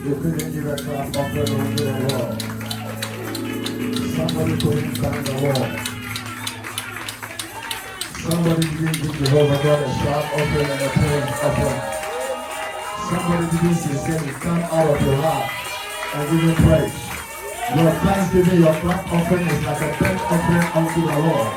You couldn't give a clap offering unto the Lord. Somebody couldn't stand the Lord. Somebody didn't give Jehovah God a shout offering and a praise offering. Somebody didn't sincerely come out of your heart and give him praise. Your thanksgiving, your clap offering is like a burnt offering unto the Lord.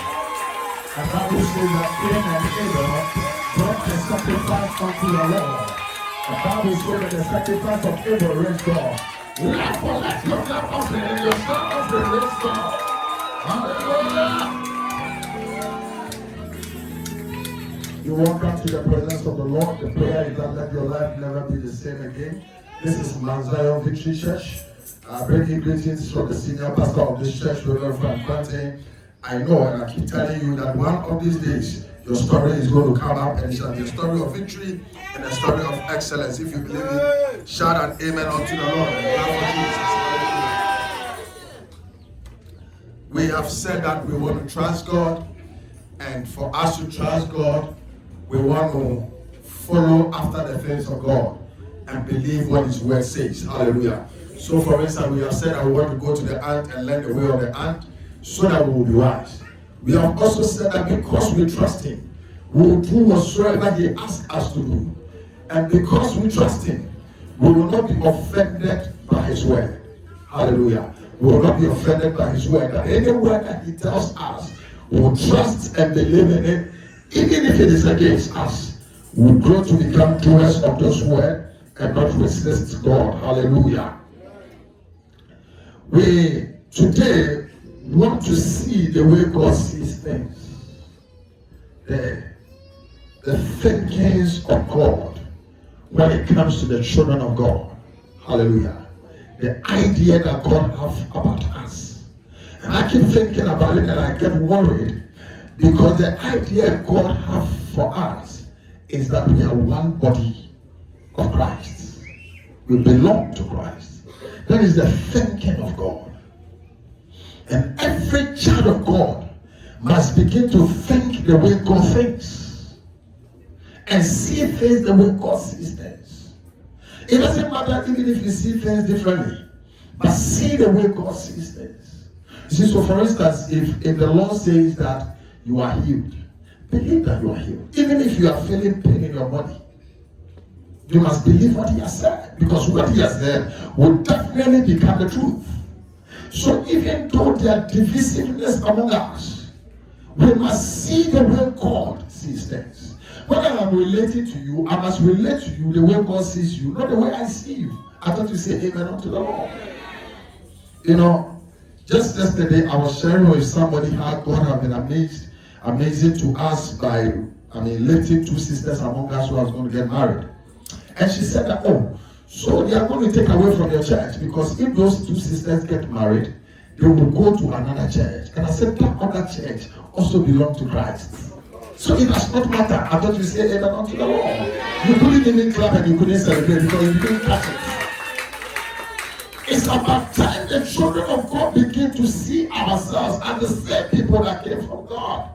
And Bible says that Cain and Abel brought a sacrifice unto the Lord. The Bible says that the sacrifice of Abel raised God. Therefore, let your clap offering and your shout offering raise God. Hallelujah. You walk up to the presence of the Lord. The prayer is that let your life never be the same again. This is Mount Zion Victory Church. I bring you greetings from the senior pastor of this church, Reverend Frank Quentin. I know and I keep telling you that one of these days, your story is going to come up and it shall be a story of victory and a story of excellence. If you believe it, shout an amen unto the Lord. We have said that we want to trust God, and for us to trust God, we want to follow after the things of God and believe what His word says. Hallelujah. So for instance, we have said that we want to go to the ant and learn the way of the ant so that we will be wise. We have also said that because we trust Him, we will do whatsoever He asks us to do. And because we trust Him, we will not be offended by His word. Hallelujah. We will not be offended by His word. That any word that He tells us, we will trust and believe in it, even if it is against us. We will grow to become doers of those words and not resist God. Hallelujah. We today want to see the way God sees things. The thinkings of God when it comes to the children of God. Hallelujah. The idea that God has about us. And I keep thinking about it and I get worried because the idea God has for us is that we are one body of Christ. We belong to Christ. That is the thinking of God. And every child of God must begin to think the way God thinks and see things the way God sees things. It doesn't matter even if you see things differently, but see the way God sees things. You see, so for instance, if the Lord says that you are healed, believe that you are healed. Even if you are feeling pain in your body, you must believe what He has said, because what He has said will definitely become the truth. So even though there are divisiveness among us, we must see the way God sees things. When I am relating to you, I must relate to you the way God sees you, not the way I see you. I thought you say amen unto the Lord. You know, just yesterday I was sharing with somebody how God has been amazing to us by, lifting two sisters among us who are going to get married. And she said that, so they are going to take away from your church, because if those two sisters get married, they will go to another church. And I said, that other church also belongs to Christ. So it does not matter. I thought you say amen unto the Lord. You couldn't even clap and you couldn't celebrate because you didn't catch it. It's about time the children of God begin to see ourselves as the same people that came from God.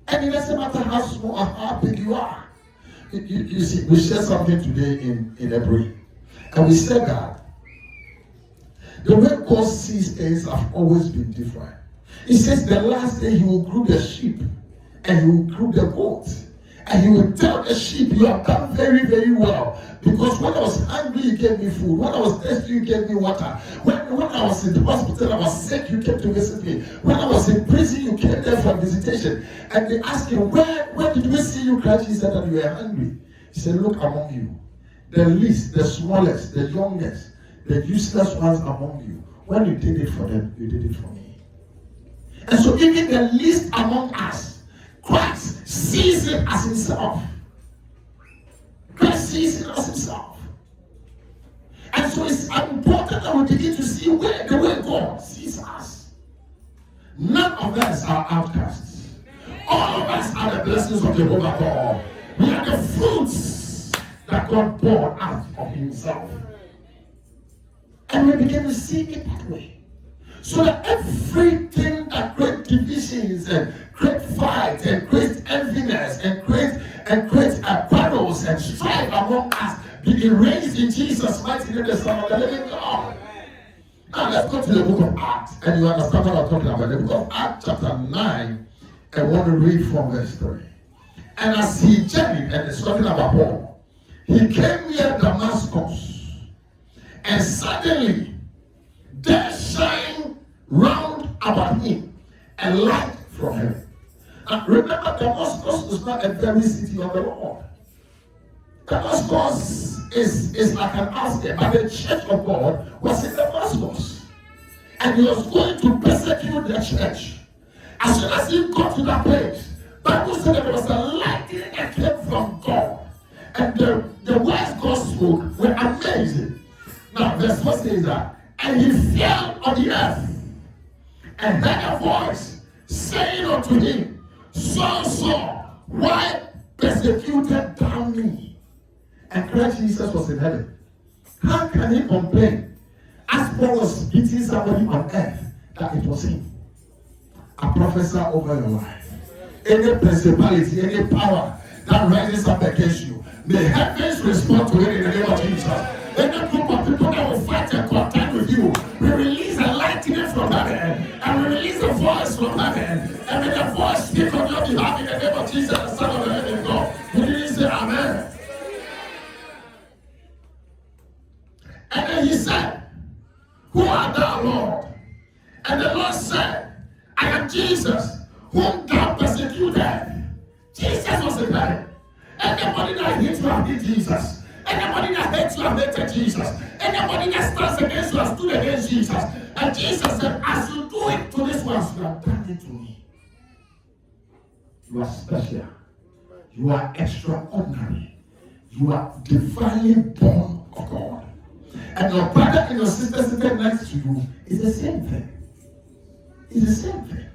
And it doesn't matter how small or how big you are. You see, we shared something today in Hebrew, and we said that the way God sees things have always been different. He says the last day He will group the sheep and He will group the goats, and He will tell the sheep, you have done very, very well, because when I was hungry you gave me food, when I was thirsty you gave me water, when I was in the hospital, I was sick, you came to visit me, when I was in prison you came there for visitation. And they asked Him, where did we see you cry? He said that you were hungry. He said, look among you, the least, the smallest, the youngest, the useless ones among you, when you did it for them, you did it for me. And so even the least among us, Christ sees it as Himself. Christ sees it as Himself. And so it's important that we begin to see the way God sees us. None of us are outcasts. All of us are the blessings of Jehovah God. We are the fruits that God poured out of Himself. And we begin to see it that way. So that everything that creates divisions and creates fights and creates enviness and creates quarrels battles and strife among us be erased in Jesus' mighty name, the Son of the living God. Now let's go to the book of Acts, and you understand what I'm talking about. The book of Acts chapter 9, I want to read from verse 3. And as he journeyed, and it's talking about Paul, he came near Damascus, and suddenly there shined round about him a light from heaven. And remember, Damascus is not a very city of the Lord. Damascus is like an outskirts, but the church of God was in Damascus. And he was going to persecute the church. As soon as he got to that place, the Bible said there was a lightning that came from God. And the words God spoke were amazing. Now, verse 4 says that, and he fell on the earth, and heard a voice saying unto him, Saul, Saul, why persecutest thou me? And Christ Jesus was in heaven. How can he complain? As Paul was beating somebody on earth, that it was him. I prophesy over your life. Any principality, any power that rises up against you, may heavens respond to it in the name of Jesus. Any group of people that will fight and contend with you, we release a lightning from heaven, and we release a voice from heaven, and may the voice speak on your behalf in the name of Jesus, the Son of the living God. You didn't say amen. And then he said, Who art thou, Lord? And the Lord said, I am Jesus, whom thou persecuted. Jesus was in heaven. Anybody that hates you have hated Jesus. Anybody that hates you have hated Jesus. Anybody that stands against you has stood against Jesus. And Jesus said, as you do it to this one, you have done it to me. You are special. You are extraordinary. You are divinely born of God. And your brother and your sister sitting next to you is the same thing. It's the same thing.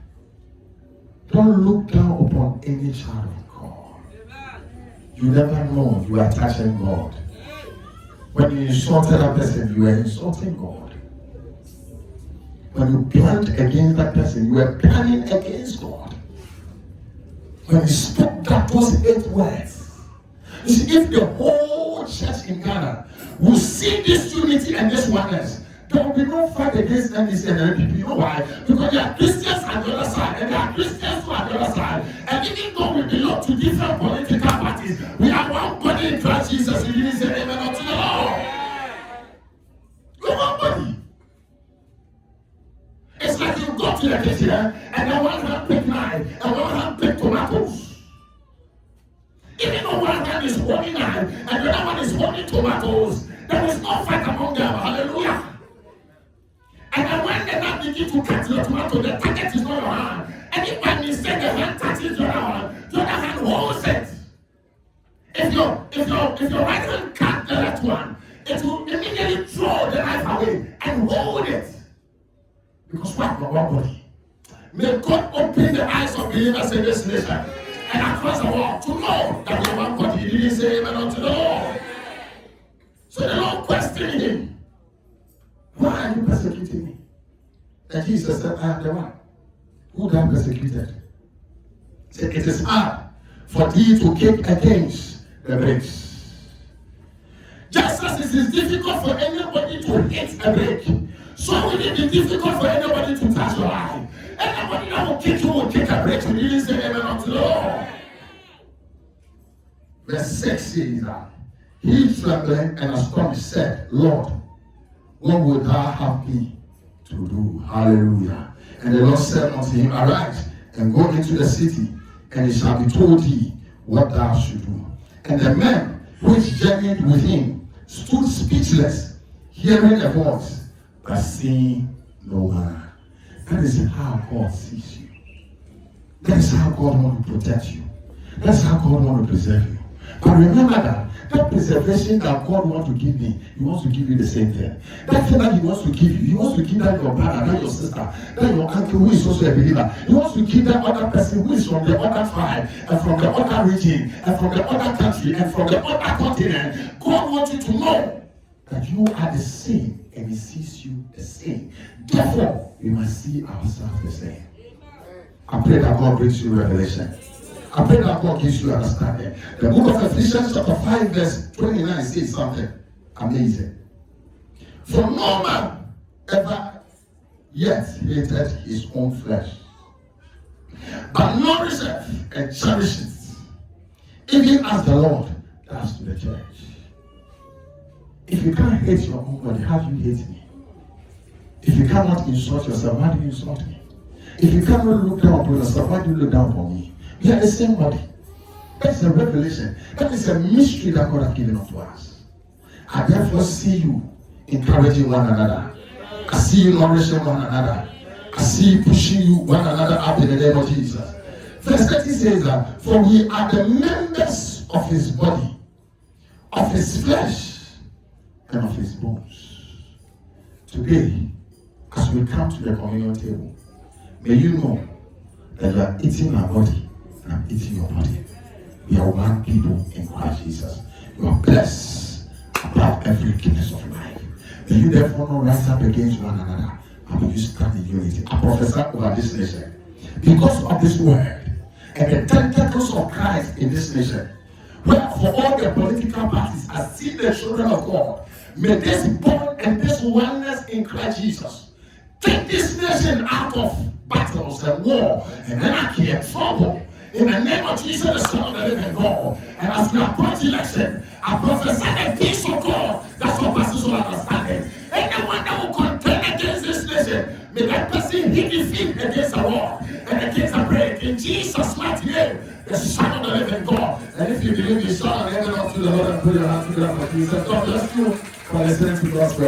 Don't look down upon any child of God. You never know you are touching God. When you insulted that person, you are insulting God. When you planned against that person, you are planning against God. When you spoke those 8 words, you see, if the whole church in Ghana will see this unity and this oneness, there will be no fight against NDC and NPP. You know why? Because there are Christians on the other side, and there are Christians who are on the other side. And even though we belong to different political parties, we are one body in Christ Jesus. We didn't say amen unto the Lord. We're one body. It's like you go to the kitchen, and then one hand pick knife, and one hand pick tomatoes. Even though one hand is holding knife, and the other one is holding tomatoes, there is no fight among them. Hallelujah. And then when the hand begins to cut your tomato, the target is not your hand. And if by mistake the hand touches your hand, the other hand holds it. If your right hand cut the left one, it will immediately throw the knife away and hold it. Because we are one body. May God open the eyes of believers in this nation and across the world to know that we are one body. He didn't say amen unto the Lord. So the Lord questioned him. Why are you persecuting me? And Jesus said, I am the one who thou persecuted. He said, it is hard for thee to kick against the bricks. Just as it is difficult for anybody to hit a brick, so will it be difficult for anybody to touch your life. Anybody that will kick you will kick a brick. You didn't say amen unto the Lord. Verse 6 says that he trembling and astonished said, Lord, what would thou have me to do? Hallelujah. And the Lord said unto him, arise and go into the city, and it shall be told thee what thou should do. And the men which journeyed with him stood speechless, hearing a voice, but seeing no one. That is how God sees you. That is how God wants to protect you. That's how God wants to preserve you. But remember that preservation that God wants to give me, He wants to give you the same thing. That thing that He wants to give you, He wants to give that your brother, that your sister, that your uncle who is also a believer. He wants to give that other person who is from the other tribe, and from the other region, and from the other country, and from the other continent. God wants you to know that you are the same, and He sees you the same. Therefore, we must see ourselves the same. I pray that God brings you revelation. I pray that God gives you understanding. The book of Ephesians chapter 5 verse 29 says something amazing. For no man ever yet hated his own flesh, but nourisheth and cherishes, even as the Lord does to the church. If you can't hate your own body, how do you hate me? If you cannot insult yourself, why do you insult me? If you cannot look down upon yourself, why do you look down upon me? We are the same body. That's a revelation. That is a mystery that God has given unto us. I therefore see you encouraging one another. I see you nourishing one another. I see you pushing you one another up in the name of Jesus. Verse 30 says that, for we are the members of his body, of his flesh, and of his bones. Today, as we come to the communion table, may you know that you are eating my body and I'm eating your body. We are one people in Christ Jesus. You are blessed above every goodness of life. May you therefore not rise up against one another, and may you stand in unity. I prophesy over this nation. Because of this word and the tentacles of Christ in this nation, where for all the political parties I see the children of God, may this bond and this oneness in Christ Jesus take this nation out of battles and war and anarchy and trouble. In the name of Jesus, the Son of the living God. And as we approach election, I prophesy the peace of God that surpasses all understanding. Anyone that will contend against this nation, may that person hit his feet against the wall and against the break. In Jesus' mighty name, the Son of the living God. And if you believe, you shall and heaven unto the Lord and put your hands together for Jesus. God bless you for listening to God's word.